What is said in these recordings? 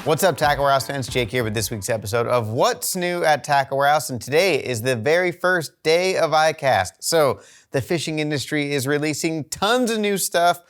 What's up, Tackle Warehouse fans? Jake here with this week's episode of What's New at Tackle Warehouse, and today is the very first day of ICAST. So the fishing industry is releasing tons of new stuff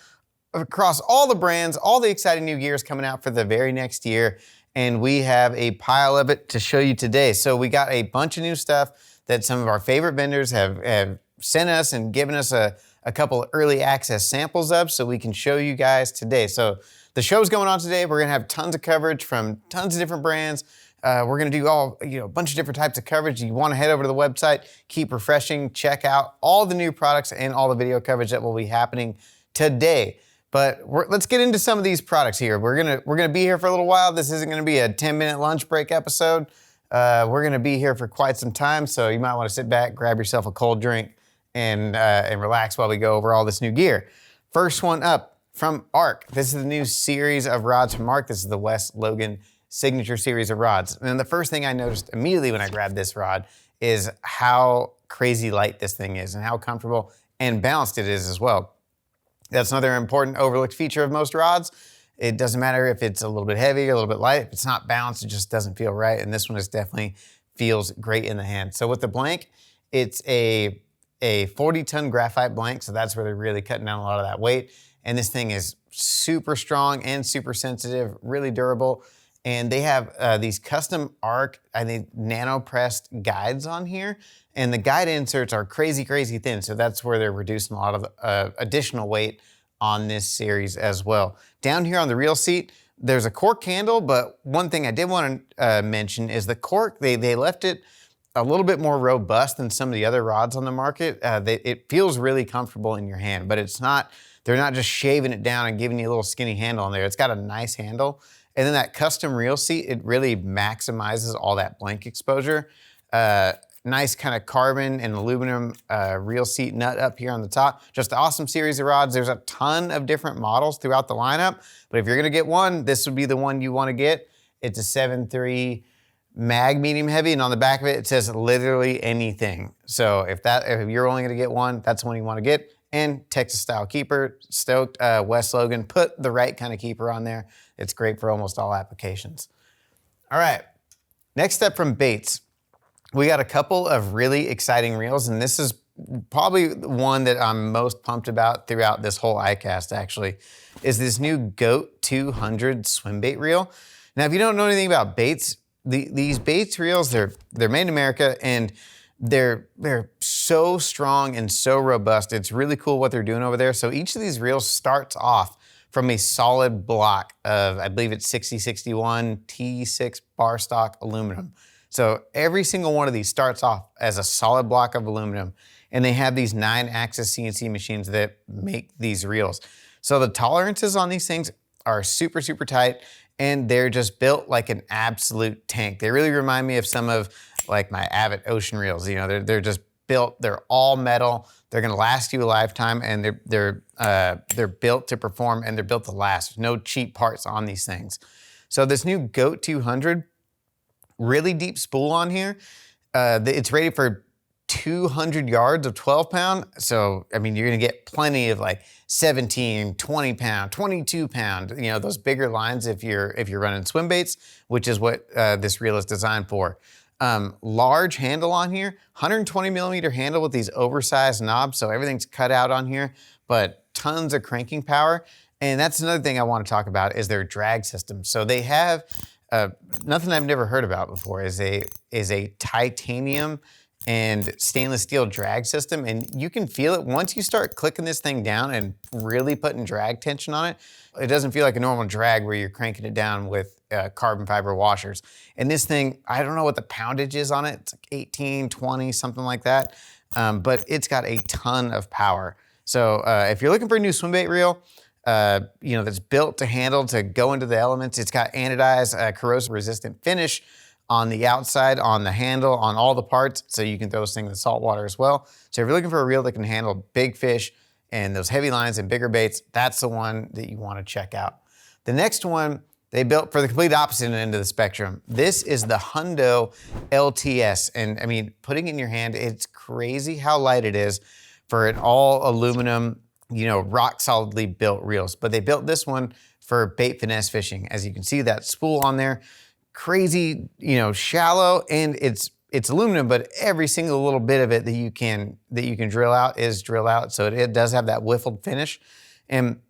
across all the brands, all the exciting new gears coming out for the very next year, and we have a pile of it to show you today. So we got a bunch of new stuff that some of our favorite vendors have sent us and given us a couple of early access samples of, so we can show you guys today. So the show's going on today. We're gonna have tons of coverage from tons of different brands. We're gonna do a bunch of different types of coverage. You wanna head over to the website, keep refreshing, check out all the new products and all the video coverage that will be happening today. But let's get into some of these products here. We're gonna be here for a little while. This isn't gonna be a 10-minute lunch break episode. We're gonna be here for quite some time, so you might wanna sit back, grab yourself a cold drink, and relax while we go over all this new gear. First one up, from Ark. This is the new series of rods from Ark. This is the Wes Logan signature series of rods. And the first thing I noticed immediately when I grabbed this rod is how crazy light this thing is and how comfortable and balanced it is as well. That's another important overlooked feature of most rods. It doesn't matter if it's a little bit heavy or a little bit light. If it's not balanced, it just doesn't feel right. And this one is definitely feels great in the hand. So with the blank, it's a 40-ton graphite blank. So that's where they're really cutting down a lot of that weight. And this thing is super strong and super sensitive, really durable. And they have these custom Ark, I think, nano pressed guides on here. And the guide inserts are crazy, crazy thin. So that's where they're reducing a lot of additional weight on this series as well. Down here on the reel seat, there's a cork handle, but one thing I did want to mention is the cork, they left it a little bit more robust than some of the other rods on the market. It feels really comfortable in your hand, but it's not, they're not just shaving it down and giving you a little skinny handle on there. It's got a nice handle. And then that custom reel seat, it really maximizes all that blank exposure. Nice kind of carbon and aluminum reel seat nut up here on the top. Just an awesome series of rods. There's a ton of different models throughout the lineup, but if you're gonna get one, this would be the one you wanna get. It's a 7.3 mag medium heavy, and on the back of it, it says literally anything. So if you're only gonna get one, that's the one you wanna get. And Texas style keeper, stoked. Wes Logan put the right kind of keeper on there. It's great for almost all applications. All right, next up from Baits. We got a couple of really exciting reels, and this is probably the one that I'm most pumped about throughout this whole ICAST actually, is this new GOAT 200 swim bait reel. Now, if you don't know anything about baits, these baits reels, they're made in America, and they're so strong and so robust. It's really cool what they're doing over there. So each of these reels starts off from a solid block of, I believe it's 6061 T6 bar stock aluminum. So every single one of these starts off as a solid block of aluminum, and they have these 9-axis CNC machines that make these reels. So the tolerances on these things are super, super tight, and they're just built like an absolute tank. They really remind me of some of like my Avid ocean reels. You know, they're just built, they're all metal, they're gonna last you a lifetime, and they're built to perform, and they're built to last. There's no cheap parts on these things. So this new GOAT 200, really deep spool on here. It's rated for 200 yards of 12 pound. So, I mean, you're gonna get plenty of like 17, 20 pound, 22 pound, you know, those bigger lines if you're running swim baits, which is what this reel is designed for. Large handle on here, 120 millimeter handle with these oversized knobs. So everything's cut out on here, but tons of cranking power. And that's another thing I want to talk about is their drag system. So they have, nothing I've never heard about before is a titanium and stainless steel drag system, and you can feel it once you start clicking this thing down and really putting drag tension on it. It doesn't feel like a normal drag where you're cranking it down with carbon fiber washers. And this thing, I don't know what the poundage is on it. It's like 18, 20, something like that. But it's got a ton of power. So if you're looking for a new swim bait reel, you know, that's built to handle, to go into the elements, it's got anodized, corrosion resistant finish on the outside, on the handle, on all the parts, so you can throw this thing in the salt water as well. So if you're looking for a reel that can handle big fish and those heavy lines and bigger baits, that's the one that you want to check out. The next one they built for the complete opposite end of the spectrum. This is the Hundo LTS, and I mean, putting it in your hand, it's crazy how light it is for an all aluminum, you know, rock solidly built reels. But they built this one for bait finesse fishing. As you can see, that spool on there, crazy, shallow, and it's aluminum, but every single little bit of it that you can drill out is drill out. So it does have that wiffled finish. And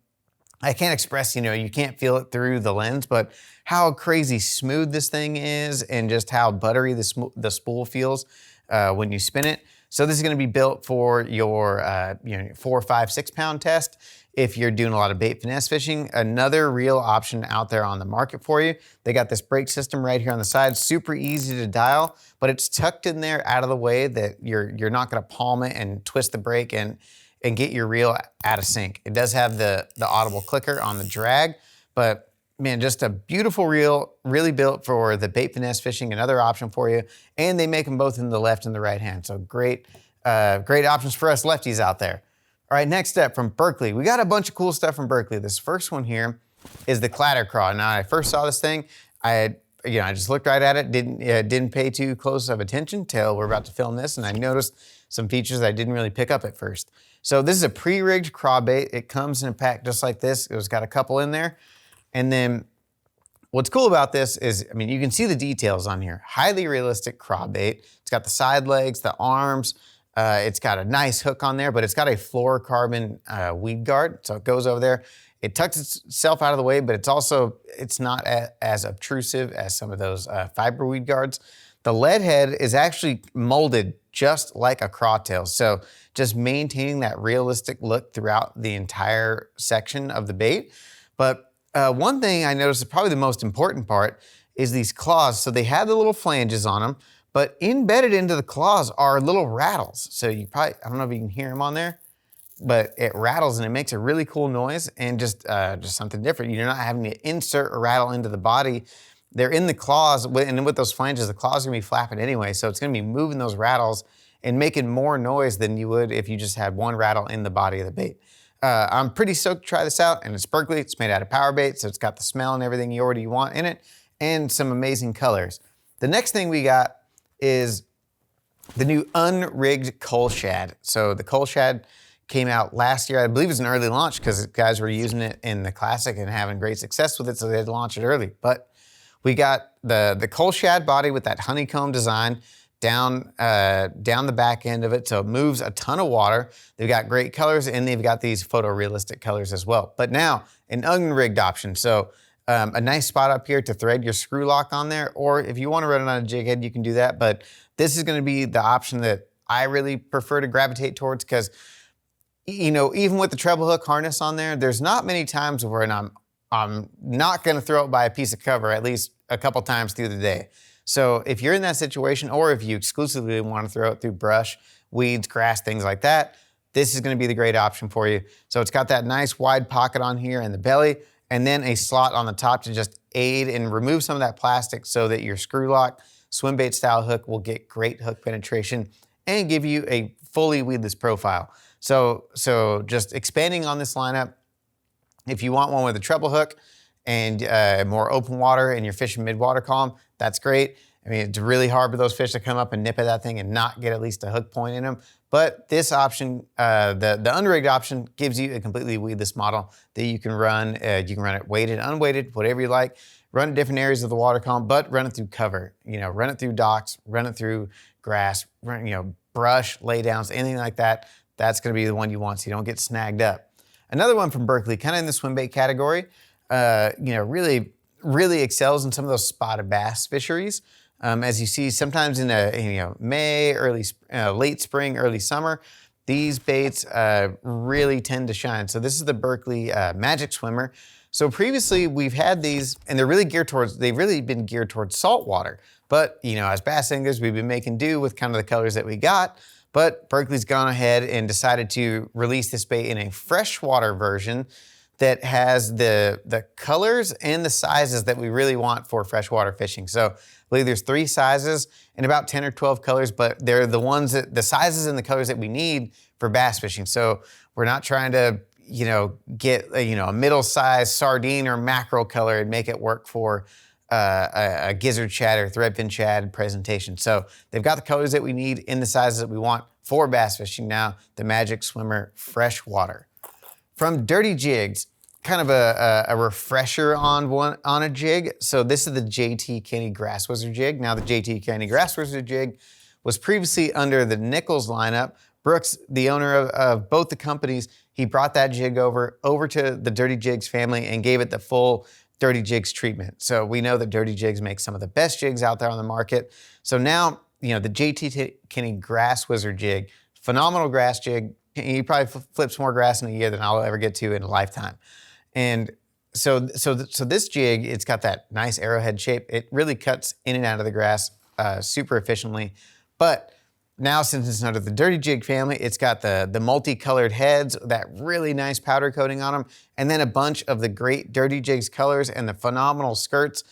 I can't express, you can't feel it through the lens, but how crazy smooth this thing is and just how buttery the spool feels when you spin it. So this is going to be built for your 4, 5, 6 pound test. If you're doing a lot of bait finesse fishing, another real option out there on the market for you. They got this brake system right here on the side, super easy to dial, but it's tucked in there out of the way that you're not going to palm it and twist the brake and get your reel out of sync. It does have the audible clicker on the drag, but man, just a beautiful reel, really built for the bait finesse fishing, another option for you. And they make them both in the left and the right hand. So great options for us lefties out there. All right, next up from Berkeley. We got a bunch of cool stuff from Berkeley. This first one here is the Clatter Craw. Now, I first saw this thing, I just looked right at it, didn't pay too close of attention till we're about to film this, and I noticed some features I didn't really pick up at first. So this is a pre-rigged craw bait. It comes in a pack just like this. It's got a couple in there. And then what's cool about this is, you can see the details on here. Highly realistic craw bait. It's got the side legs, the arms. It's got a nice hook on there, but it's got a fluorocarbon weed guard. So it goes over there. It tucks itself out of the way, but it's not as obtrusive as some of those fiber weed guards. The lead head is actually molded just like a crawtail. So just maintaining that realistic look throughout the entire section of the bait. But one thing I noticed is probably the most important part is these claws. So they have the little flanges on them, but embedded into the claws are little rattles. So I don't know if you can hear them on there, but it rattles and it makes a really cool noise and just something different. You're not having to insert a rattle into the body. They're in the claws, and with those flanges, the claws are gonna be flapping anyway, so it's gonna be moving those rattles and making more noise than you would if you just had one rattle in the body of the bait. I'm pretty stoked to try this out, and it's Berkeley. It's made out of power bait, so it's got the smell and everything you already want in it, and some amazing colors. The next thing we got is the new unrigged coal shad. So the coal shad came out last year. I believe it was an early launch because guys were using it in the Classic and having great success with it, so they had to launch it early. But we got the coal shad body with that honeycomb design down the back end of it, so it moves a ton of water. They've got great colors, and they've got these photorealistic colors as well. But now, an unrigged option. So a nice spot up here to thread your screw lock on there, or if you want to run it on a jig head, you can do that. But this is going to be the option that I really prefer to gravitate towards because, even with the treble hook harness on there, there's not many times where I'm not going to throw it by a piece of cover at least a couple times through the day. So if you're in that situation, or if you exclusively want to throw it through brush, weeds, grass, things like that, this is going to be the great option for you. So it's got that nice wide pocket on here in the belly, and then a slot on the top to just aid and remove some of that plastic so that your screw lock swim bait style hook will get great hook penetration and give you a fully weedless profile. So just expanding on this lineup, if you want one with a treble hook and more open water and you're fishing mid-water column, that's great. It's really hard for those fish to come up and nip at that thing and not get at least a hook point in them. But this option, the unrigged option, gives you a completely weedless model that you can run. You can run it weighted, unweighted, whatever you like. Run it different areas of the water column, but run it through cover. Run it through docks, run it through grass, brush, laydowns, anything like that. That's going to be the one you want so you don't get snagged up. Another one from Berkeley, kind of in the swim bait category, really excels in some of those spotted bass fisheries. As you see, sometimes in May, late spring, early summer, these baits really tend to shine. So this is the Berkeley Magic Swimmer. So previously we've had these, and they've really been geared towards saltwater. But as bass anglers, we've been making do with kind of the colors that we got. But Berkeley's gone ahead and decided to release this bait in a freshwater version that has the colors and the sizes that we really want for freshwater fishing. So I believe there's 3 sizes and about 10 or 12 colors, but they're the sizes and the colors that we need for bass fishing. So we're not trying to, get a middle-sized sardine or mackerel color and make it work for a gizzard shad or threadfin shad presentation. So they've got the colors that we need in the sizes that we want for bass fishing now, the Magic Swimmer Freshwater. From Dirty Jigs, kind of a refresher on a jig. So this is the JT Kenny Grass Wizard jig. Now the JT Kenny Grass Wizard jig was previously under the Nichols lineup. Brooks, the owner of both the companies, he brought that jig over to the Dirty Jigs family and gave it the full Dirty Jigs treatment. So we know that Dirty Jigs makes some of the best jigs out there on the market. So now, you know, the JT Kenny Grass Wizard jig, phenomenal grass jig. He probably flips more grass in a year than I'll ever get to in a lifetime. And so this jig, it's got that nice arrowhead shape. It really cuts in and out of the grass super efficiently. But now, since it's under the Dirty Jig family, it's got the multicolored heads, that really nice powder coating on them, and then a bunch of the great Dirty Jigs colors and the phenomenal skirts.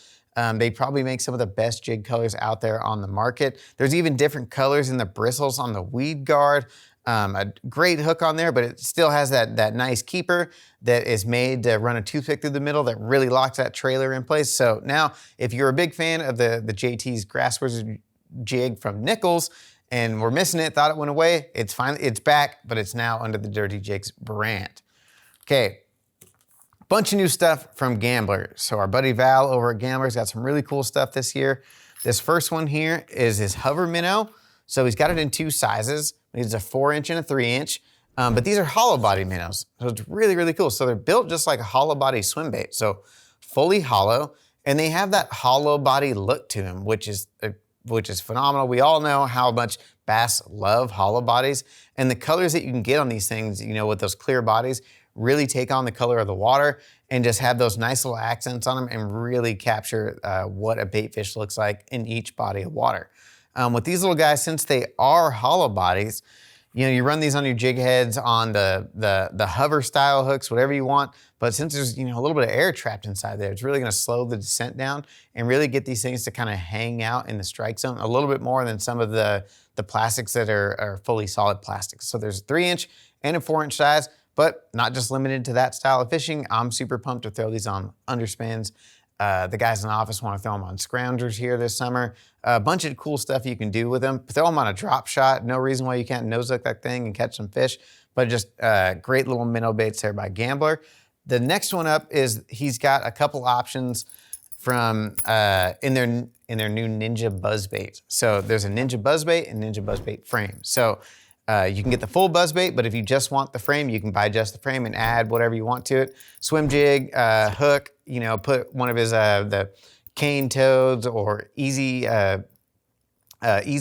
They probably make some of the best jig colors out there on the market. There's even different colors in the bristles on the weed guard. A great hook on there, but it still has that nice keeper that is made to run a toothpick through the middle that really locks that trailer in place. So now, if you're a big fan of the JT's Grass Wizard jig from Nichols, and we're missing it, thought it went away, it's back, but it's now under the Dirty Jigs brand. Okay, bunch of new stuff from Gambler. So our buddy Val over at Gambler's got some really cool stuff this year. This first one here is his hover minnow. So he's got it in two sizes. It's a 4-inch and a 3-inch, but these are hollow body minnows. So it's really, really cool. So they're built just like a hollow body swim bait. So fully hollow, and they have that hollow body look to them, which is phenomenal. We all know how much bass love hollow bodies, and the colors that you can get on these things, you know, with those clear bodies, really take on the color of the water and just have those nice little accents on them and really capture what a bait fish looks like in each body of water. With these little guys, since they are hollow bodies, you know, you run these on your jig heads, on the hover style hooks, whatever you want. But since there's, you know, a little bit of air trapped inside there, it's really going to slow the descent down and really get these things to kind of hang out in the strike zone a little bit more than some of the plastics that are fully solid plastics. So there's a 3-inch and a 4-inch size, but not just limited to that style of fishing. I'm super pumped to throw these on underspins. The guys in the office want to throw them on scroungers here this summer. A bunch of cool stuff you can do with them. Throw them on a drop shot. No reason why you can't nose hook that thing and catch some fish, but just great little minnow baits there by Gambler. The next one up is he's got a couple options from in their new Ninja Buzzbait. So there's a Ninja Buzzbait and Ninja Buzzbait frame. So you can get the full buzzbait, but if you just want the frame, you can buy just the frame and add whatever you want to it. Swim jig, hook, you know, put one of his the cane toads or easy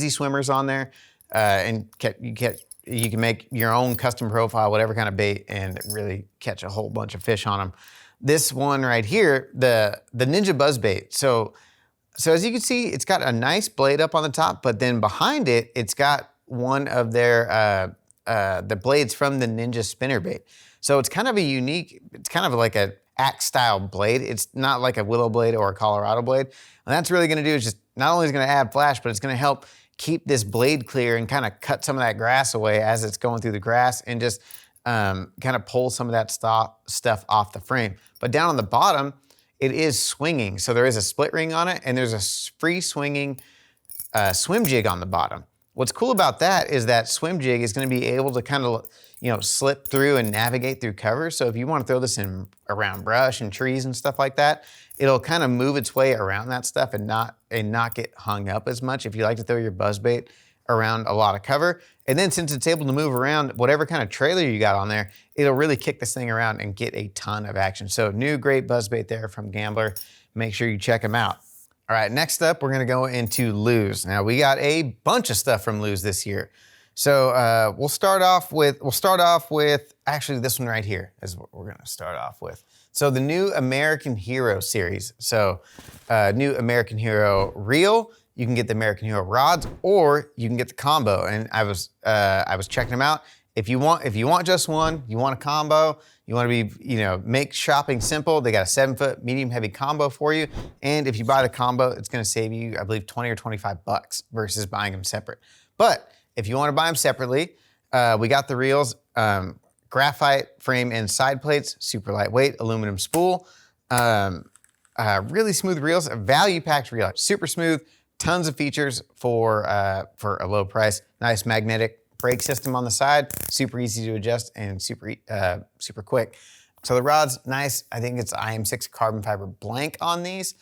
swimmers on there, and you can make your own custom profile, whatever kind of bait, and really catch a whole bunch of fish on them. This one right here, the Ninja Buzzbait. So as you can see, it's got a nice blade up on the top, but then behind it, it's got one of their the blades from the Ninja spinnerbait. So it's kind of a unique, it's kind of like a axe style blade. It's not like a willow blade or a Colorado blade. And that's really gonna do is just, not only is it gonna add flash, but it's gonna help keep this blade clear and kind of cut some of that grass away as it's going through the grass and just kind of pull some of that stuff off the frame. But down on the bottom, it is swinging. So there is a split ring on it and there's a free swinging swim jig on the bottom. What's cool about that is that swim jig is going to be able to kind of, you know, slip through and navigate through cover. So if you want to throw this in around brush and trees and stuff like that, it'll kind of move its way around that stuff and not get hung up as much if you like to throw your buzzbait around a lot of cover. And then since it's able to move around whatever kind of trailer you got on there, it'll really kick this thing around and get a ton of action. So new great buzzbait there from Gambler. Make sure you check them out. All right, next up, we're gonna go into Lew's. Now, we got a bunch of stuff from Lew's this year. So we'll start off with, actually this one right here is what we're gonna start off with. So the new American Hero series. So new American Hero reel, you can get the American Hero rods, or you can get the combo. And I was checking them out. If you want just one, you want a combo, you want to be, you know, make shopping simple, they got a 7-foot medium heavy combo for you. And if you buy the combo, it's going to save you, I believe, 20 or 25 bucks versus buying them separate. But if you want to buy them separately, we got the reels, graphite frame and side plates, super lightweight, aluminum spool, really smooth reels, a value-packed reel, super smooth, tons of features for a low price, nice magnetic brake system on the side, super easy to adjust and super quick. So the rod's nice. I think it's IM6 carbon fiber blank on these.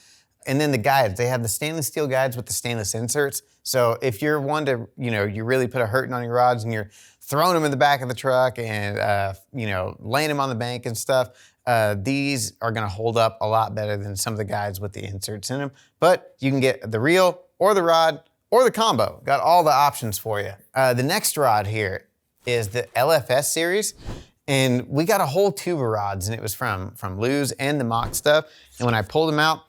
And then the guides, they have the stainless steel guides with the stainless inserts. So if you're one to, you really put a hurting on your rods and you're throwing them in the back of the truck and, laying them on the bank and stuff, these are gonna hold up a lot better than some of the guides with the inserts in them. But you can get the reel or the rod or the combo. Got all the options for you. The next rod here is the LFS series. And we got a whole tube of rods, and it was from Lew's and the mock stuff. And when I pulled them out,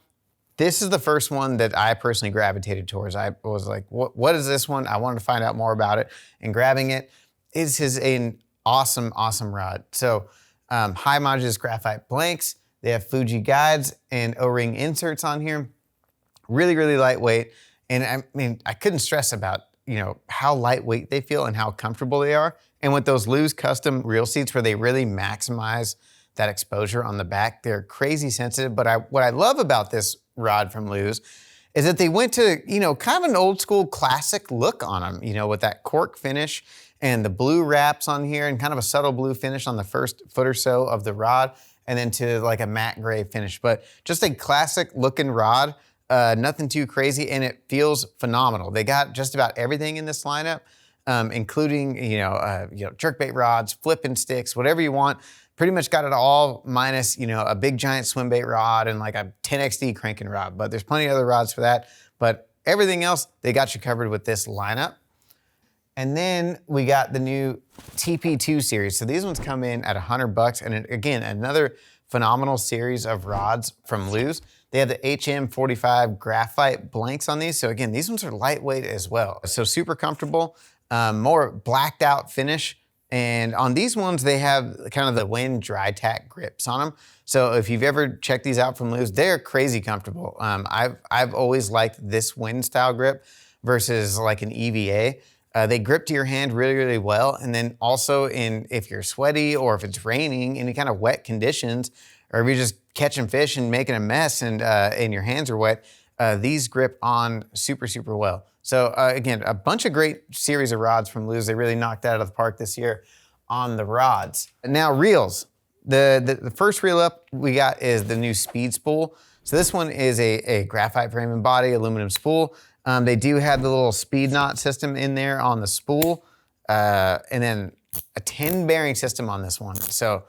this is the first one that I personally gravitated towards. I was like, what is this one? I wanted to find out more about it. And grabbing it, this is an awesome, awesome rod. So high modulus graphite blanks. They have Fuji guides and O-ring inserts on here. Really, really lightweight. And I mean, I couldn't stress about, how lightweight they feel and how comfortable they are. And with those Lew's custom reel seats where they really maximize that exposure on the back, they're crazy sensitive. But what I love about this rod from Lew's is that they went to, kind of an old school classic look on them, with that cork finish and the blue wraps on here and kind of a subtle blue finish on the first foot or so of the rod, and then to like a matte gray finish. But just a classic looking rod, nothing too crazy, and it feels phenomenal. They got just about everything in this lineup, including, jerkbait rods, flipping sticks, whatever you want. Pretty much got it all minus, a big giant swim bait rod and like a 10XD cranking rod. But there's plenty of other rods for that. But everything else, they got you covered with this lineup. And then we got the new TP2 series. So these ones come in at $100. And again, another phenomenal series of rods from Lew's. They have the HM45 graphite blanks on these. So again, these ones are lightweight as well. So super comfortable, more blacked out finish. And on these ones, they have kind of the wind dry tack grips on them. So if you've ever checked these out from Lew's, they're crazy comfortable. I've always liked this wind style grip versus like an EVA. They grip to your hand really, really well. And then also if you're sweaty or if it's raining, any kind of wet conditions, or if you're just catching fish and making a mess and your hands are wet, these grip on super, super well. So again, a bunch of great series of rods from Lew's. They really knocked that out of the park this year on the rods. Now reels. The first reel up we got is the new Speed Spool. So this one is a graphite frame and body, aluminum spool. They do have the little speed knot system in there on the spool, and then a 10 bearing system on this one. So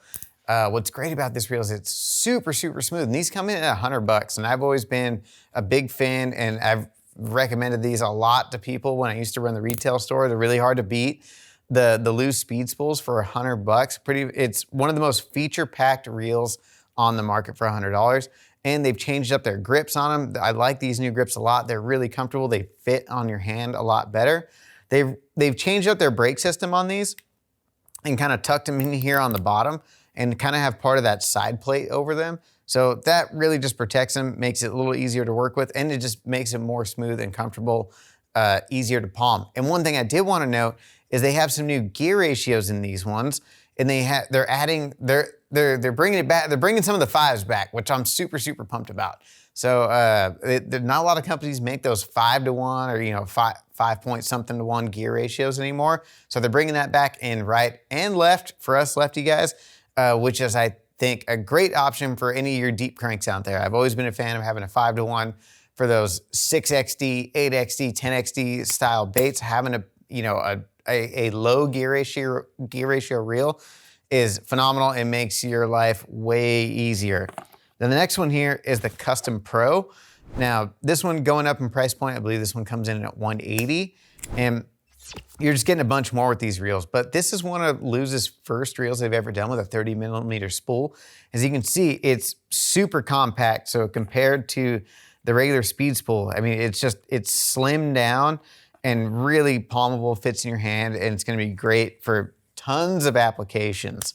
what's great about this reel is it's super, super smooth. And these come in at $100. And I've always been a big fan, and I've recommended these a lot to people when I used to run the retail store. They're really hard to beat. The Lew's Speed Spools for $100. It's one of the most feature-packed reels on the market for $100. And they've changed up their grips on them. I like these new grips a lot. They're really comfortable. They fit on your hand a lot better. They've changed up their brake system on these and kind of tucked them in here on the bottom and kind of have part of that side plate over them. So that really just protects them, makes it a little easier to work with, and it just makes it more smooth and comfortable, easier to palm. And one thing I did want to note is they have some new gear ratios in these ones, and they're bringing it back. They're bringing some of the 5s back, which I'm super, super pumped about. So not a lot of companies make those 5-to-1 or 5 point something to 1 gear ratios anymore. So they're bringing that back in right and left for us lefty guys, which is, I think, a great option for any of your deep cranks out there. I've always been a fan of having a 5-to-1 for those 6XD, 8XD, 10XD style baits. Having a low gear ratio reel is phenomenal. It makes your life way easier. Then the next one here is the Custom Pro. Now, this one going up in price point, I believe this one comes in at $180. And you're just getting a bunch more with these reels. But this is one of Lew's first reels they've ever done with a 30mm spool. As you can see, it's super compact. So compared to the regular Speed Spool, I mean, it's slimmed down and really palmable, fits in your hand, and it's gonna be great for tons of applications.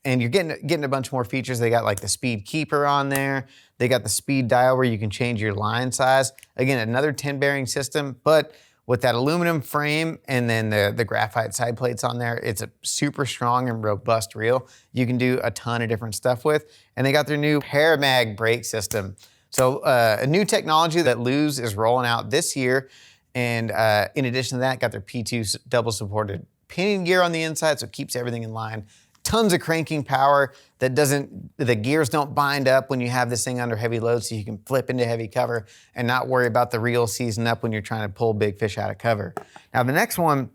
And you're getting a bunch more features. They got like the speed keeper on there. They got the speed dial where you can change your line size. Again, another 10 bearing system, but with that aluminum frame and then the graphite side plates on there, it's a super strong and robust reel you can do a ton of different stuff with. And they got their new Paramag brake system. So a new technology that Lew's is rolling out this year. And in addition to that, got their P2 double supported pinion gear on the inside, so it keeps everything in line. tons of cranking power the gears don't bind up when you have this thing under heavy load, so you can flip into heavy cover and not worry about the reel seizing up when you're trying to pull big fish out of cover. Now the next one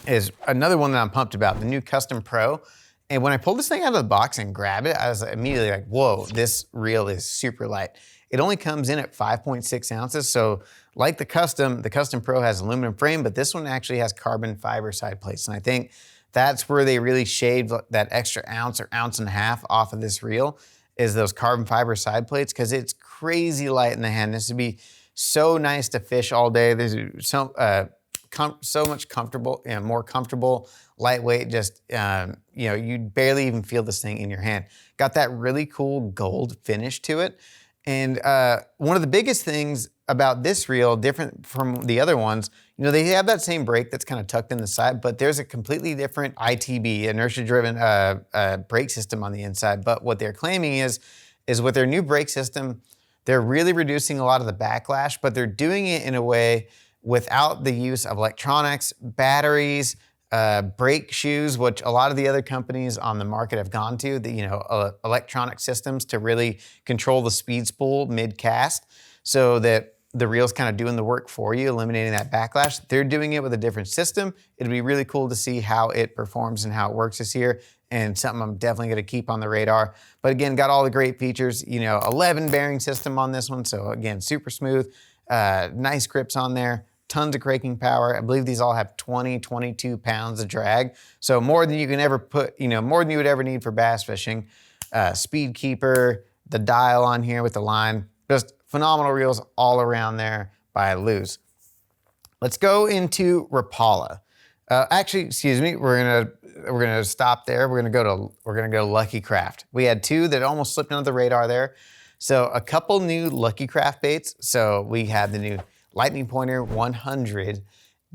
is another one that I'm pumped about, the new Custom Pro. And when I pulled this thing out of the box and grabbed it, I was immediately like, whoa, this reel is super light. It only comes in at 5.6 ounces. So like the Custom Pro has aluminum frame, but this one actually has carbon fiber side plates. And I think that's where they really shaved that extra ounce or ounce and a half off of this reel, is those carbon fiber side plates, because it's crazy light in the hand. This would be so nice to fish all day. There's so much comfortable, more comfortable, lightweight, just, you barely even feel this thing in your hand. Got that really cool gold finish to it. And one of the biggest things about this reel, different from the other ones, they have that same brake that's kind of tucked in the side, but there's a completely different ITB, inertia-driven brake system on the inside. But what they're claiming is with their new brake system, they're really reducing a lot of the backlash, but they're doing it in a way without the use of electronics, batteries, brake shoes, which a lot of the other companies on the market have gone to, electronic systems to really control the speed spool mid-cast, so that the reel's kind of doing the work for you, eliminating that backlash. They're doing it with a different system. It'd be really cool to see how it performs and how it works this year, and something I'm definitely gonna keep on the radar. But again, got all the great features, 11 bearing system on this one. So again, super smooth, nice grips on there. Tons of cranking power. I believe these all have 20, 22 pounds of drag. So more than you can ever put, more than you would ever need for bass fishing. Speed keeper, the dial on here with the line, just phenomenal reels all around there by Luz. Let's go into Rapala. Actually, excuse me, we're gonna stop there. We're gonna go Lucky Craft. We had two that almost slipped under the radar there. So a couple new Lucky Craft baits. So we have the new Lightning Pointer 100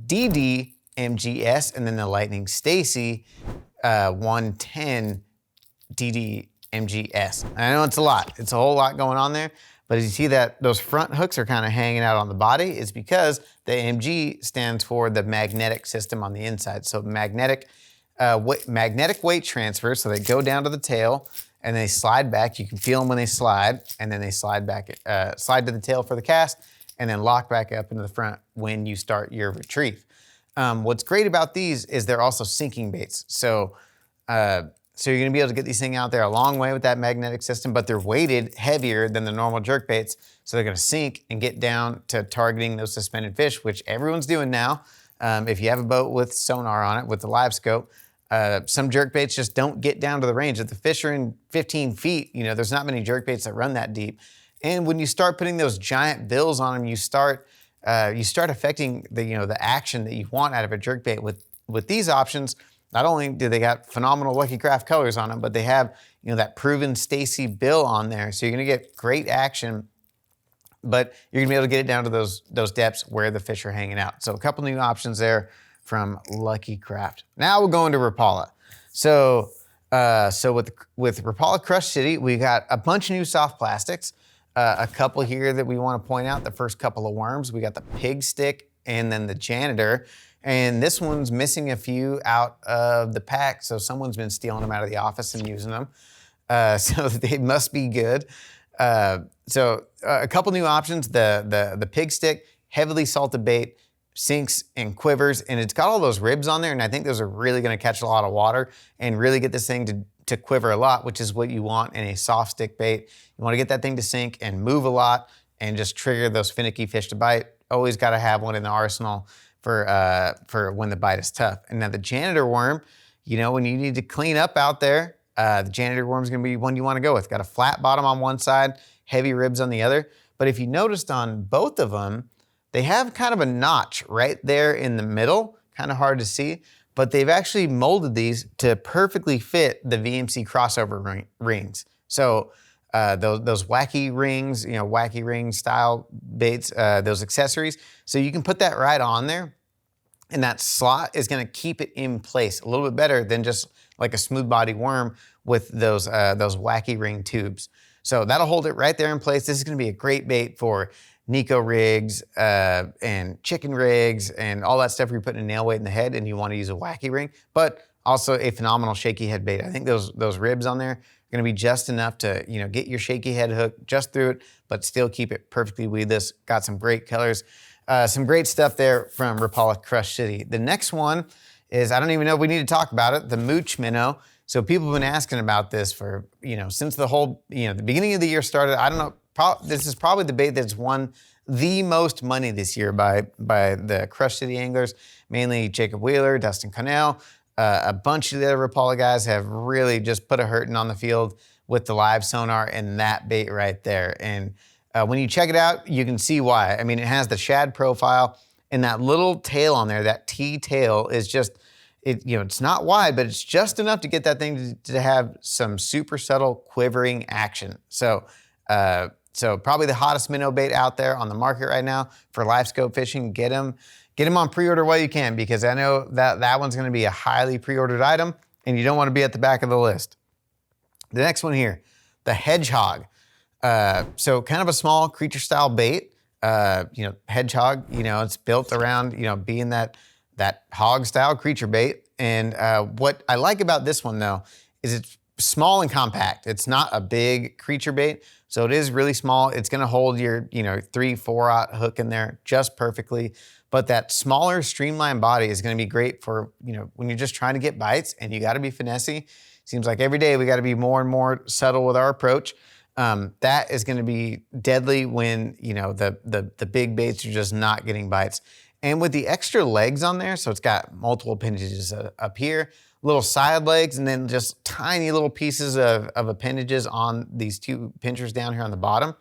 DD MGS, and then the Lightning Stacy 110 DD MGS. I know it's a lot. It's a whole lot going on there, but as you see that those front hooks are kind of hanging out on the body, it's because the MG stands for the magnetic system on the inside. So magnetic weight transfer, so they go down to the tail and they slide back. You can feel them when they slide, and then they slide back, slide to the tail for the cast, and then lock back up into the front when you start your retrieve. What's great about these is they're also sinking baits. So you're gonna be able to get these things out there a long way with that magnetic system, but they're weighted heavier than the normal jerk baits, so they're gonna sink and get down to targeting those suspended fish, which everyone's doing now. If you have a boat with sonar on it, with the live scope, some jerk baits just don't get down to the range. If the fish are in 15 feet, there's not many jerk baits that run that deep. And when you start putting those giant bills on them, you start affecting the action that you want out of a jerkbait. With these options, not only do they got phenomenal Lucky Craft colors on them, but they have that proven Stacy bill on there, so you're gonna get great action. But you're gonna be able to get it down to those depths where the fish are hanging out. So a couple new options there from Lucky Craft. Now we'll go into Rapala. So with Rapala Crush City, we got a bunch of new soft plastics. A couple here that we want to point out. The first couple of worms, we got the pig stick and then the janitor. And this one's missing a few out of the pack, so someone's been stealing them out of the office and using them. So they must be good. So a couple new options. The pig stick, heavily salted bait, sinks and quivers, and it's got all those ribs on there, and I think those are really gonna catch a lot of water and really get this thing to quiver a lot, which is what you want in a soft stick bait. You wanna get that thing to sink and move a lot and just trigger those finicky fish to bite. Always gotta have one in the arsenal for when the bite is tough. And now the janitor worm, when you need to clean up out there, the janitor worm is gonna be one you wanna go with. Got a flat bottom on one side, heavy ribs on the other. But if you noticed on both of them, they have kind of a notch right there in the middle, kind of hard to see, but they've actually molded these to perfectly fit the VMC crossover rings. So those wacky rings, wacky ring style baits, those accessories. So you can put that right on there, and that slot is gonna keep it in place a little bit better than just like a smooth body worm with those wacky ring tubes. So that'll hold it right there in place. This is gonna be a great bait for Nico rigs and chicken rigs and all that stuff where you're putting a nail weight in the head and you want to use a wacky ring. But Also a phenomenal shaky head bait. I think those ribs on there are gonna be just enough to, you know, get your shaky head hook just through it, but still keep it perfectly weedless. Got some great colors. Some great stuff there from Rapala Crush City. The next one is, I don't even know if we need to talk about it, the Mooch Minnow. So people have been asking about this for, you know, since the whole, you know, the beginning of the year started. I don't know, this is probably the bait that's won the most money this year by the Crush City anglers, mainly Jacob Wheeler, Dustin Connell. A bunch of the other Rapala guys have really just put a hurting on the field with the live sonar and that bait right there. And when you check it out, you can see why. I mean, it has the shad profile and that little tail on there, that T tail is just, you know, it's not wide, but it's just enough to get that thing to have some super subtle quivering action. So, so probably the hottest minnow bait out there on the market right now for live scope fishing. Get them on pre-order while you can, because I know that one's going to be a highly pre-ordered item and you don't want to be at the back of the list. The next one here, the Hedgehog. So kind of a small creature style bait. You know, hedgehog, you know, it's built around, you know, being that hog style creature bait. And what I like about this one though, is it's small and compact. It's not a big creature bait. So it is really small. It's gonna hold your, you know, 3-4-aught hook in there just perfectly. But that smaller streamlined body is gonna be great for, you know, when you're just trying to get bites and you gotta be finessey. Seems like every day we gotta be more and more subtle with our approach. That is gonna be deadly when, you know, the big baits are just not getting bites. And with the extra legs on there, so it's got multiple appendages up here, little side legs, and then just tiny little pieces of appendages on these two pinchers down here on the bottom.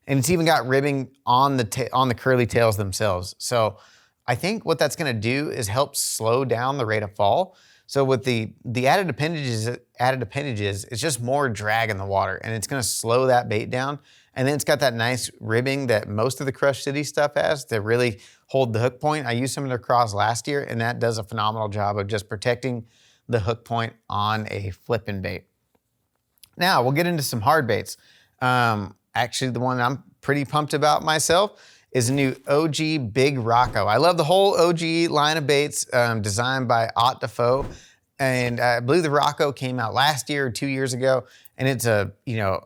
And it's even got ribbing on the curly tails themselves. So I think what that's gonna do is help slow down the rate of fall. So with the added appendages, it's just more drag in the water, and it's gonna slow that bait down. And then it's got that nice ribbing that most of the Crush City stuff has to really hold the hook point. I used some of their craws last year, and that does a phenomenal job of just protecting the hook point on a flipping bait. Now we'll get into some hard baits. Actually, the one I'm pretty pumped about myself is a new OG Big Rocco. I love the whole OG line of baits designed by Ott Defoe. And I believe the Rocco came out last year or 2 years ago. And it's a, you know,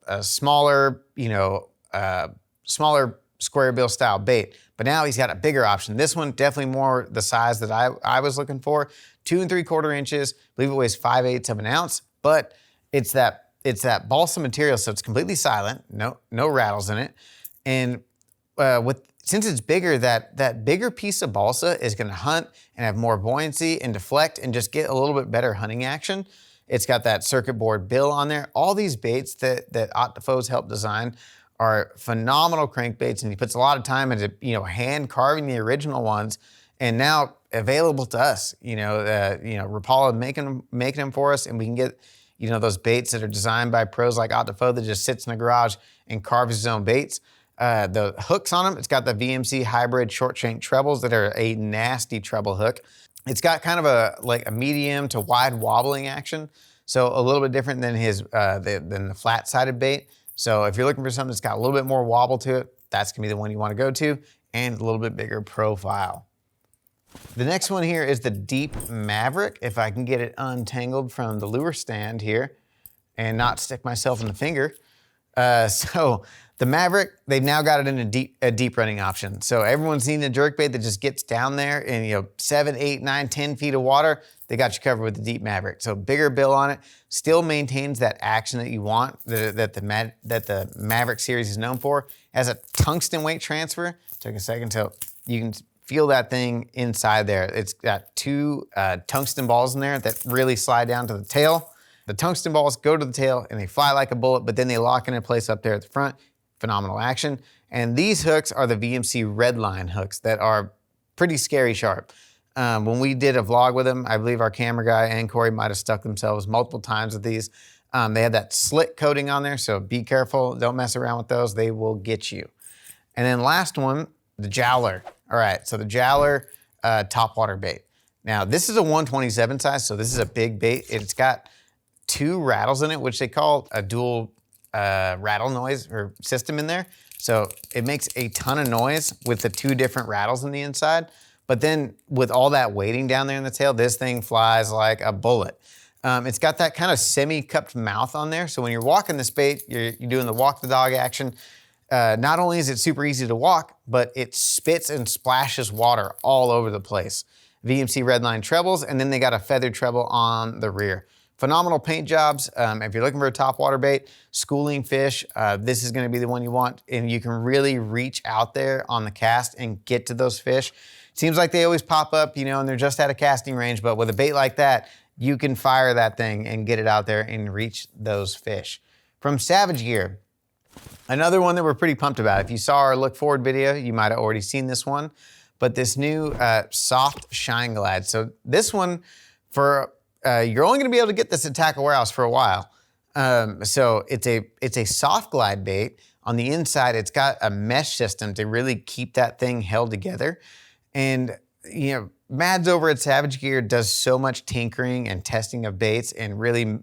a smaller, you know, smaller square bill style bait. But now he's got a bigger option. This one, definitely more the size that I was looking for. 2 3/4 inches. I believe it weighs 5/8 of an ounce. But it's that balsa material, so it's completely silent. No rattles in it. And since it's bigger, that bigger piece of balsa is gonna hunt and have more buoyancy and deflect and just get a little bit better hunting action. It's got that circuit board bill on there. All these baits that Ott Defoe's helped design are phenomenal crankbaits, and he puts a lot of time into, you know, hand carving the original ones, and now available to us. You know, Rapala making them for us, and we can get, you know, those baits that are designed by pros like Ott Defoe that just sits in the garage and carves his own baits. The hooks on them, it's got the VMC hybrid short shank trebles that are a nasty treble hook. It's got kind of a medium to wide wobbling action, so a little bit different than than the flat-sided bait. So if you're looking for something that's got a little bit more wobble to it, that's gonna be the one you wanna go to, and a little bit bigger profile. The next one here is the Deep Maverick. If I can get it untangled from the lure stand here and not stick myself in the finger. So the Maverick, they've now got it in a deep running option. So everyone's seen the jerkbait that just gets down there in, you know, 7, 8, 9, 10 feet of water. They got you covered with the Deep Maverick. So bigger bill on it, still maintains that action that you want, that the Maverick series is known for. It has a tungsten weight transfer. Take a second till you can feel that thing inside there. It's got 2 tungsten balls in there that really slide down to the tail. The tungsten balls go to the tail and they fly like a bullet, but then they lock in place up there at the front. Phenomenal action. And these hooks are the VMC Redline hooks that are pretty scary sharp. When we did a vlog with them, I believe our camera guy and Corey might have stuck themselves multiple times with these. They have that slick coating on there, so be careful. Don't mess around with those. They will get you. And then last one, the Jowler. All right, so the Jowler topwater bait. Now, this is a 127 size, so this is a big bait. It's got 2 rattles in it, which they call a dual rattle noise or system in there. So it makes a ton of noise with the 2 different rattles in the inside. But then with all that weighting down there in the tail, this thing flies like a bullet. It's got that kind of semi-cupped mouth on there. So when you're walking this bait, you're doing the walk the dog action. Not only is it super easy to walk, but it spits and splashes water all over the place. VMC Redline trebles, and then they got a feathered treble on the rear. Phenomenal paint jobs. If you're looking for a top water bait, schooling fish, this is gonna be the one you want, and you can really reach out there on the cast and get to those fish. Seems like they always pop up, and they're just out of casting range, but with a bait like that, you can fire that thing and get it out there and reach those fish. From Savage Gear, another one that we're pretty pumped about. If you saw our look forward video, you might have already seen this one, but this new soft shine glide. So this one, you're only gonna be able to get this at Tackle Warehouse for a while. So it's a soft glide bait. On the inside, it's got a mesh system to really keep that thing held together. And Mads over at Savage Gear does so much tinkering and testing of baits and really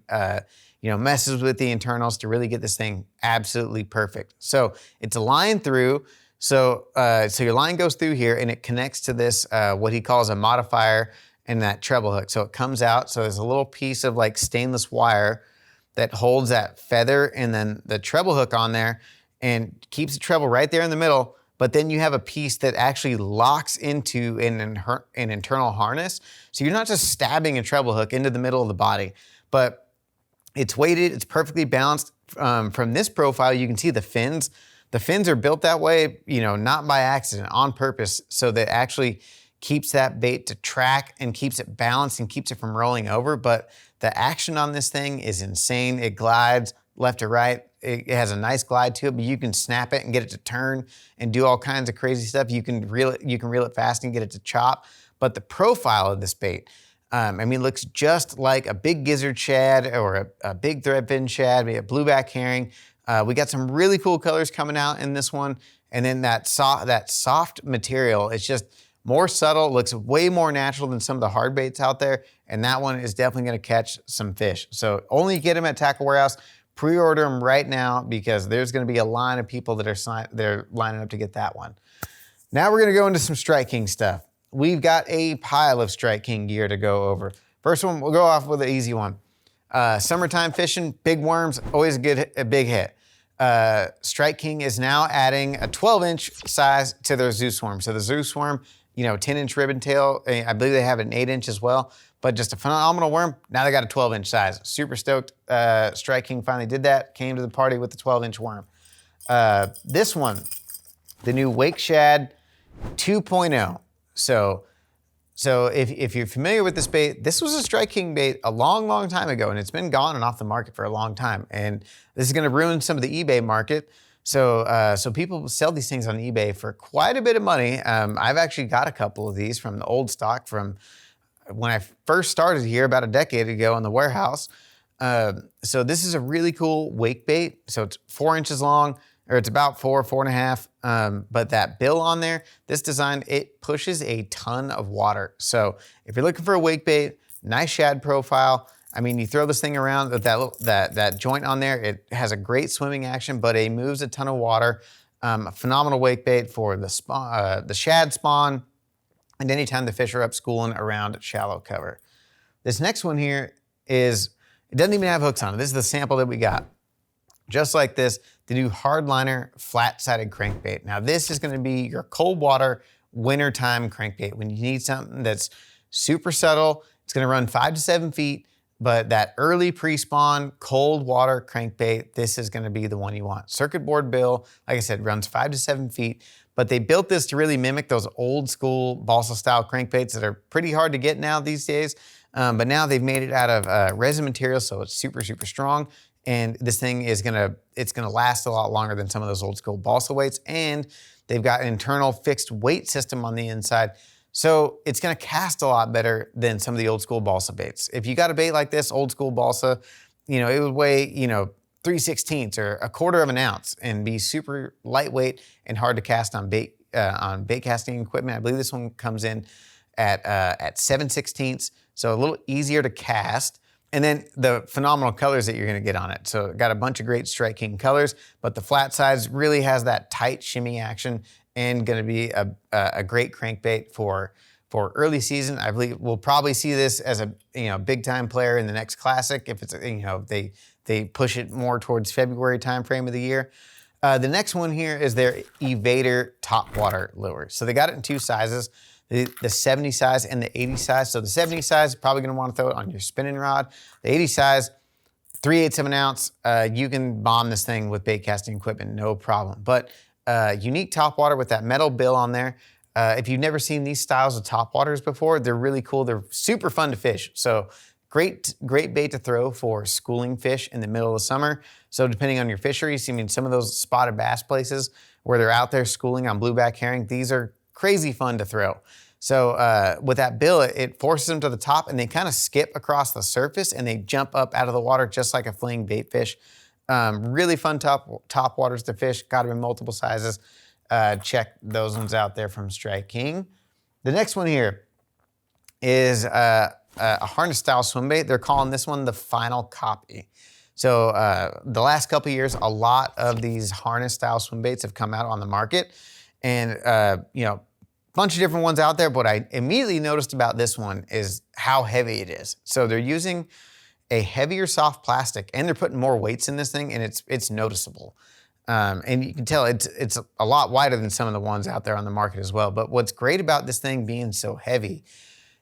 messes with the internals to really get this thing absolutely perfect. So it's a line through. So your line goes through here and it connects to this, what he calls a modifier and that treble hook. So it comes out, so there's a little piece of like stainless wire that holds that feather and then the treble hook on there and keeps the treble right there in the middle. But then you have a piece that actually locks into an internal harness. So you're not just stabbing a treble hook into the middle of the body, but it's weighted, it's perfectly balanced. From this profile, you can see the fins. The fins are built that way, not by accident, on purpose, so that actually keeps that bait to track and keeps it balanced and keeps it from rolling over. But the action on this thing is insane. It glides left to right. It has a nice glide to it, but you can snap it and get it to turn and do all kinds of crazy stuff. You can reel it fast and get it to chop. But the profile of this bait, looks just like a big gizzard shad or a big threadfin shad, maybe a blueback herring. We got some really cool colors coming out in this one. And then that soft material, it's just more subtle, looks way more natural than some of the hard baits out there. And that one is definitely gonna catch some fish. So only get them at Tackle Warehouse. Pre-order them right now because there's gonna be a line of people that are lining up to get that one. Now we're gonna go into some Strike King stuff. We've got a pile of Strike King gear to go over. First one, we'll go off with an easy one. Summertime fishing, big worms, always a big hit. Strike King is now adding a 12-inch size to their Zeus worm. So the Zeus worm, 10-inch ribbon tail, I believe they have an 8-inch as well, but just a phenomenal worm. Now they got a 12-inch size. Super stoked. Strike King finally did that, came to the party with the 12-inch worm. This one, the new Wake Shad 2.0. So if you're familiar with this bait, this was a Strike King bait a long, long time ago, and it's been gone and off the market for a long time. And this is gonna ruin some of the eBay market. So people sell these things on eBay for quite a bit of money. I've actually got a couple of these from the old stock from when I first started here about a decade ago in the warehouse. So this is a really cool wake bait. So it's 4 inches long, or it's about 4.5. But that bill on there, this design, it pushes a ton of water. So if you're looking for a wake bait, nice shad profile. You throw this thing around, that joint on there, it has a great swimming action, but it moves a ton of water. A phenomenal wake bait for the shad spawn, and anytime the fish are up schooling around shallow cover. This next one here it doesn't even have hooks on it. This is the sample that we got. Just like this, the new Hardliner flat-sided crankbait. Now this is gonna be your cold water wintertime crankbait. When you need something that's super subtle, it's gonna run 5 to 7 feet, but that early pre-spawn cold water crankbait, this is gonna be the one you want. Circuit board bill, like I said, runs 5 to 7 feet, but they built this to really mimic those old school balsa style crankbaits that are pretty hard to get now these days. But now they've made it out of resin material, so it's super, super strong. And this thing it's gonna last a lot longer than some of those old school balsa weights. And they've got an internal fixed weight system on the inside. So it's gonna cast a lot better than some of the old school balsa baits. If you got a bait like this, old school balsa, it would weigh, 3/16 or 1/4 of an ounce and be super lightweight and hard to cast on bait casting equipment. I believe this one comes in at 7/16, so a little easier to cast. And then the phenomenal colors that you're gonna get on it. So it got a bunch of great Strike King colors, but the flat sides really has that tight shimmy action and gonna be a great crankbait for for early season. I believe we'll probably see this as a big time player in the next classic if it's they push it more towards February timeframe of the year. The next one here is their Evader topwater lure. So they got it in two sizes, the 70 size and the 80 size. So the 70 size, probably gonna wanna throw it on your spinning rod. The 80 size, 3/8 of an ounce, you can bomb this thing with bait casting equipment, no problem. But unique topwater with that metal bill on there. If you've never seen these styles of topwaters before, they're really cool. They're super fun to fish. So great bait to throw for schooling fish in the middle of the summer. So depending on your fisheries, some of those spotted bass places where they're out there schooling on blueback herring, these are crazy fun to throw. So with that bill, it forces them to the top and they kind of skip across the surface and they jump up out of the water just like a fleeing bait fish. Really fun top waters to fish, got them in multiple sizes. Check those ones out there from Strike King. The next one here is a harness style swim bait. They're calling this one the Final Copy. So the last couple of years, a lot of these harness style swim baits have come out on the market, and bunch of different ones out there. But what I immediately noticed about this one is how heavy it is. So they're using a heavier soft plastic and they're putting more weights in this thing, and it's noticeable. And you can tell it's a lot wider than some of the ones out there on the market as well. But what's great about this thing being so heavy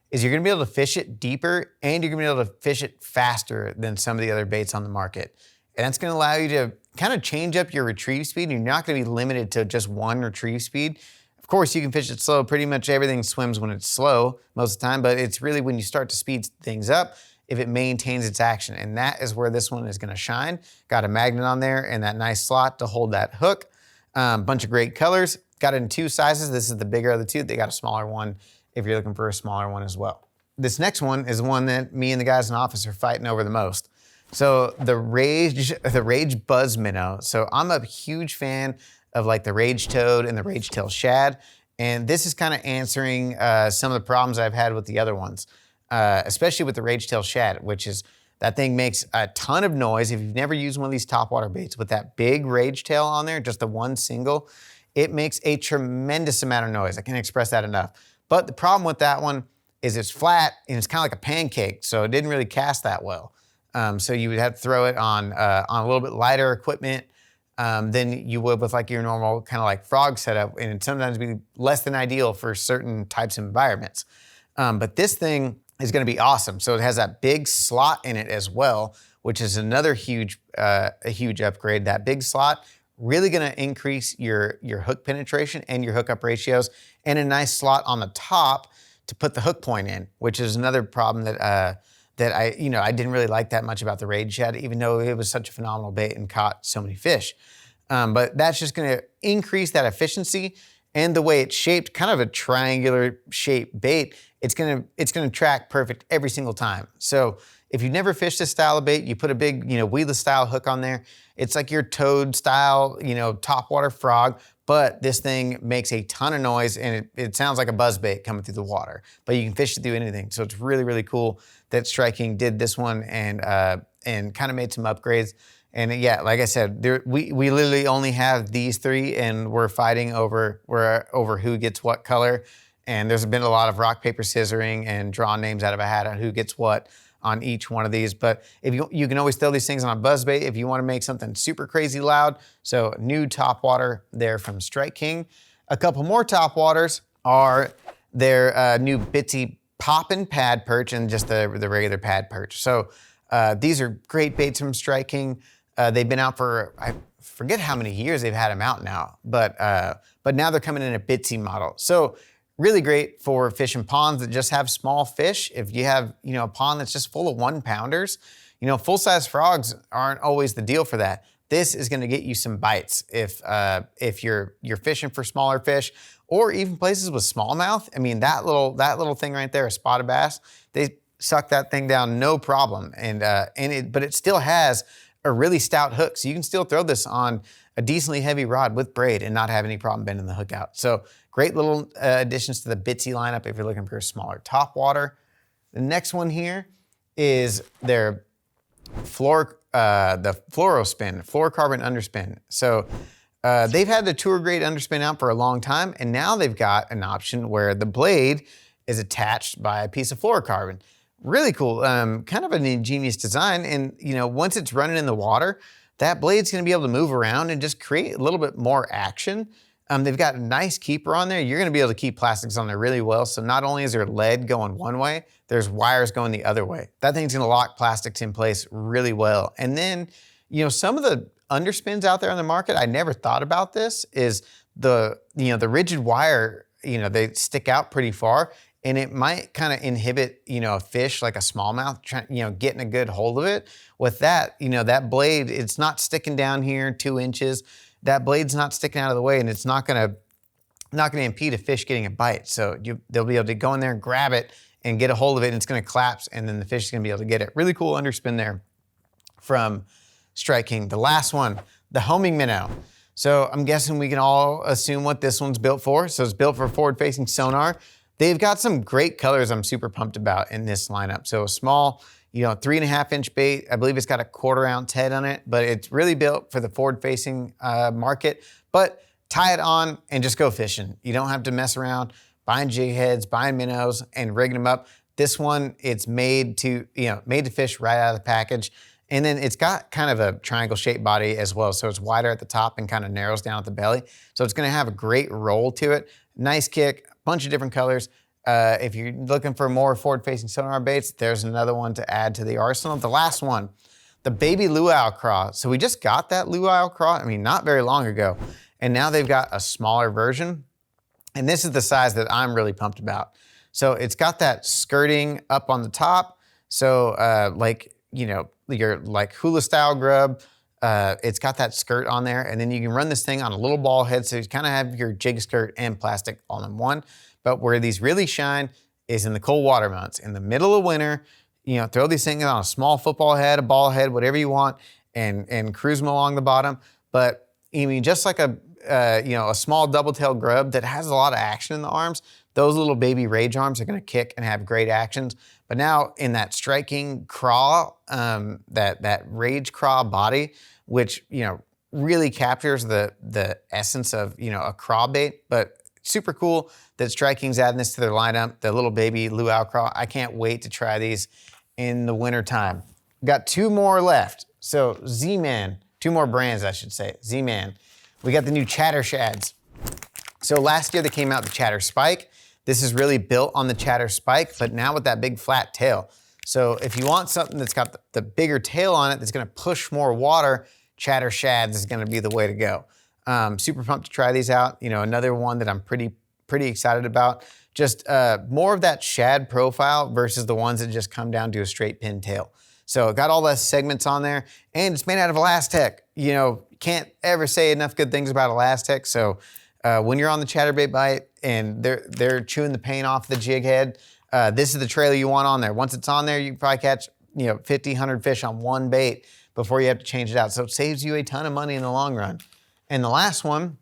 is you're gonna be able to fish it deeper and you're gonna be able to fish it faster than some of the other baits on the market. And that's gonna allow you to kind of change up your retrieve speed. You're not gonna be limited to just one retrieve speed. Of course, you can fish it slow. Pretty much everything swims when it's slow most of the time, but it's really when you start to speed things up, if it maintains its action. And that is where this one is gonna shine. Got a magnet on there and that nice slot to hold that hook. Bunch of great colors. Got it in two sizes. This is the bigger of the two. They got a smaller one if you're looking for a smaller one as well. This next one is one that me and the guys in the office are fighting over the most. So the Rage Buzz Minnow. So I'm a huge fan of like the Rage Toad and the Rage Tail Shad. And this is kind of answering some of the problems I've had with the other ones, especially with the Rage Tail Shad, which is that thing makes a ton of noise. If you've never used one of these topwater baits with that big Rage Tail on there, just the one single, it makes a tremendous amount of noise. I can't express that enough. But the problem with that one is it's flat and it's kind of like a pancake, so it didn't really cast that well. So you would have to throw it on a little bit lighter equipment than you would with like your normal kind of like frog setup, and it'd sometimes be less than ideal for certain types of environments. But this thing is gonna be awesome. So it has that big slot in it as well, which is another huge upgrade. That big slot really gonna increase your hook penetration and your hookup ratios, and a nice slot on the top to put the hook point in, which is another problem that I didn't really like that much about the Rage Shad, even though it was such a phenomenal bait and caught so many fish. But that's just gonna increase that efficiency, and the way it's shaped, kind of a triangular shaped bait, it's gonna track perfect every single time. So if you've never fished this style of bait, you put a big, weedless style hook on there. It's like your toad style, topwater frog, but this thing makes a ton of noise and it sounds like a buzz bait coming through the water, but you can fish it through anything. So it's really, really cool that Strike King did this one and kind of made some upgrades. And yeah, like I said, we literally only have these three and we're fighting over who gets what color. And there's been a lot of rock, paper, scissoring and drawing names out of a hat on who gets what on each one of these. But if you can always throw these things on a buzz bait if you want to make something super crazy loud. So new topwater there from Strike King. A couple more topwaters are their new Bitsy Poppin' Pad Perch and just the regular pad perch. So these are great baits from Strike King. They've been out for, I forget how many years they've had them out now, but now they're coming in a Bitsy model. So really great for fishing ponds that just have small fish. If you have, a pond that's just full of 1-pounders, full-size frogs aren't always the deal for that. This is gonna get you some bites if you're fishing for smaller fish, or even places with smallmouth. I mean, that little thing right there, a spotted bass, they suck that thing down no problem. But it still has a really stout hook, so you can still throw this on a decently heavy rod with braid and not have any problem bending the hook out. So great little additions to the Bitsy lineup if you're looking for a smaller topwater. The next one here is their the Fluorospin, fluorocarbon underspin. So they've had the tour grade underspin out for a long time, and now they've got an option where the blade is attached by a piece of fluorocarbon. Really cool, kind of an ingenious design. And once it's running in the water, that blade's gonna be able to move around and just create a little bit more action. They've got a nice keeper on there. You're gonna be able to keep plastics on there really well. So not only is there lead going one way, there's wires going the other way. That thing's gonna lock plastics in place really well. And then, some of the underspins out there on the market, I never thought about this, is the rigid wire, they stick out pretty far, and it might kind of inhibit, a fish like a smallmouth, getting a good hold of it. With that, that blade, it's not sticking down here 2 inches. That blade's not sticking out of the way, and it's not gonna impede a fish getting a bite. So they'll be able to go in there and grab it and get a hold of it, and it's gonna collapse, and then the fish is gonna be able to get it. Really cool underspin there from Strike King. The last one, the homing minnow. So I'm guessing we can all assume what this one's built for. So it's built for forward-facing sonar. They've got some great colors I'm super pumped about in this lineup. So a small, 3.5 inch bait. I believe it's got a 1/4 ounce head on it, but it's really built for the forward-facing market. But tie it on and just go fishing. You don't have to mess around buying jig heads, buying minnows, and rigging them up. This one, it's made to fish right out of the package. And then it's got kind of a triangle-shaped body as well. So it's wider at the top and kind of narrows down at the belly. So it's gonna have a great roll to it. Nice kick, bunch of different colors. If you're looking for more forward-facing sonar baits, there's another one to add to the arsenal. The last one, the baby luau craw. So we just got that luau craw, not very long ago. And now they've got a smaller version. And this is the size that I'm really pumped about. So it's got that skirting up on the top. So your like hula style grub, it's got that skirt on there, and then you can run this thing on a little ball head, so you kind of have your jig skirt and plastic all in one. But where these really shine is in the cold water months. In the middle of winter, throw these things on a small football head, a ball head, whatever you want, and cruise them along the bottom. But just like a small double-tailed grub that has a lot of action in the arms, those little baby rage arms are gonna kick and have great actions. But now in that Strike King craw, that rage craw body, which really captures the essence of a craw bait, but super cool that Strike King's adding this to their lineup, the little baby luau craw. I can't wait to try these in the winter time. Got 2 more left. So Z-Man, 2 more brands I should say, Z-Man. We got the new Chatter Shads. So last year they came out the Chatter Spike. This is really built on the Chatter Spike, but now with that big flat tail. So if you want something that's got the bigger tail on it that's gonna push more water, Chatter Shads is gonna be the way to go. Super pumped to try these out. Another one that I'm pretty excited about. Just more of that shad profile versus the ones that just come down to a straight pin tail. So it got all the segments on there, and it's made out of Elastec. Can't ever say enough good things about Elastec. So when you're on the chatterbait bite and they're chewing the paint off the jig head, this is the trailer you want on there. Once it's on there, you can probably catch 50, 100 fish on one bait before you have to change it out. So it saves you a ton of money in the long run. And the last one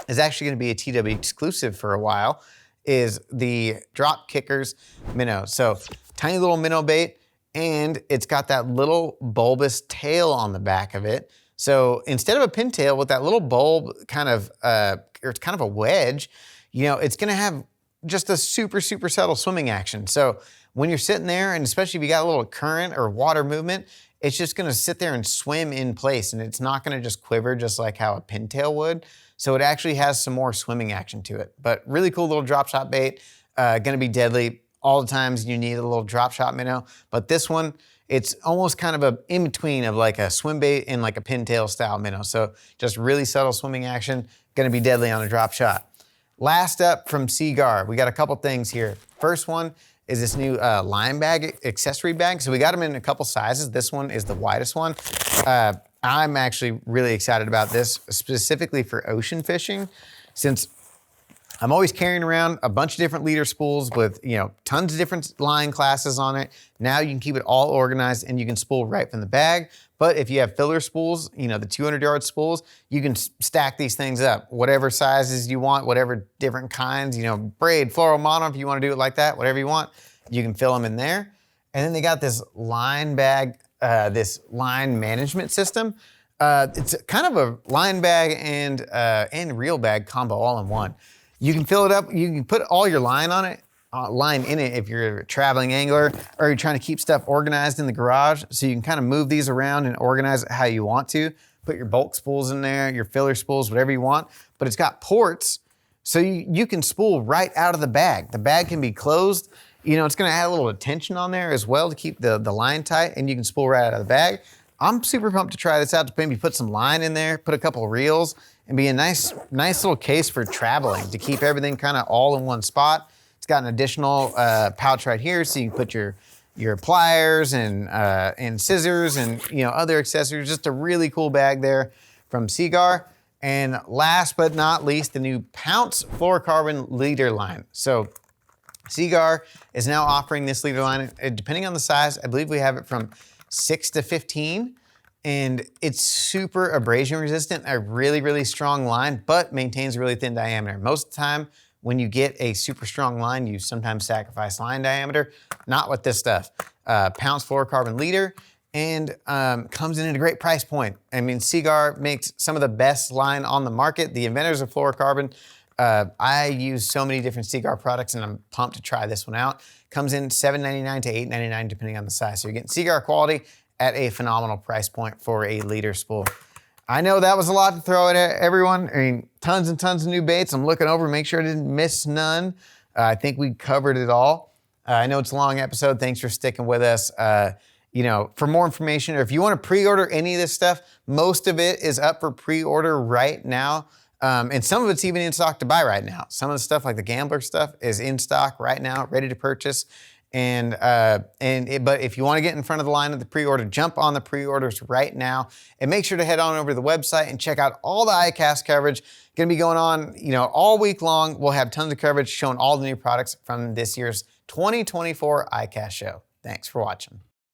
is actually gonna be a TW exclusive for a while, is the Drop Kickers minnow. So tiny little minnow bait, and it's got that little bulbous tail on the back of it. So instead of a pintail with that little bulb it's kind of a wedge, it's gonna have just a super, super subtle swimming action. So when you're sitting there, and especially if you got a little current or water movement, it's just gonna sit there and swim in place, and it's not gonna just quiver just like how a pintail would. So it actually has some more swimming action to it. But really cool little drop shot bait, gonna be deadly all the times you need a little drop shot minnow. But this one, it's almost kind of a in-between of like a swim bait and like a pintail style minnow. So just really subtle swimming action, gonna be deadly on a drop shot. Last up from Seagar, we got a couple things here. First one is this new line bag accessory bag. So we got them in a couple sizes. This one is the widest one. I'm actually really excited about this, specifically for ocean fishing, since I'm always carrying around a bunch of different leader spools with, tons of different line classes on it. Now you can keep it all organized and you can spool right from the bag. But if you have filler spools, the 200-yard spools, you can stack these things up, whatever sizes you want, whatever different kinds, braid, floral, mono, if you want to do it like that, whatever you want, you can fill them in there. And then they got this line bag, this line management system. It's kind of a line bag and reel bag combo all in one. You can fill it up, you can put all your line on it, line in it if you're a traveling angler or you're trying to keep stuff organized in the garage. So you can kind of move these around and organize it how you want to. Put your bulk spools in there, your filler spools, whatever you want. But it's got ports, so you can spool right out of the bag. The bag can be closed. You know, it's gonna add a little tension on there as well to keep the line tight, and you can spool right out of the bag. I'm super pumped to try this out, to maybe put some line in there, put a couple of reels, and be a nice little case for traveling to keep everything kind of all in one spot. It's got an additional pouch right here, so you can put your pliers and scissors and, you know, other accessories. Just a really cool bag there from Seagar. And last but not least, the new Pounce fluorocarbon leader line. So Seagar is now offering this leader line, depending on the size. I believe we have it from 6 to 15, and it's super abrasion resistant, a really strong line, but maintains a really thin diameter. Most of the time, when you get a super strong line, you sometimes sacrifice line diameter. Not with this stuff. Pounce fluorocarbon leader, and comes in at a great price point. I mean, Seagar makes some of the best line on the market, the inventors of fluorocarbon. I use so many different Seagar products, and I'm pumped to try this one out. Comes in $7.99 to $8.99 depending on the size. So you're getting Seagar quality at a phenomenal price point for a leader spool. I know that was a lot to throw at everyone. I mean, tons and tons of new baits. I'm looking over, make sure I didn't miss none. I think we covered it all. I know it's a long episode. Thanks for sticking with us. You know, for more information, or if you want to pre-order any of this stuff, most of it is up for pre-order right now. And some of it's even in stock to buy right now. Some of the stuff like the Gambler stuff is in stock right now, ready to purchase. But if you want to get in front of the line of the pre-order, jump on the pre-orders right now, and make sure to head on over to the website and check out all the ICAST coverage. Going to be going on, you know, all week long. We'll have tons of coverage showing all the new products from this year's 2024 ICAST show. Thanks for watching.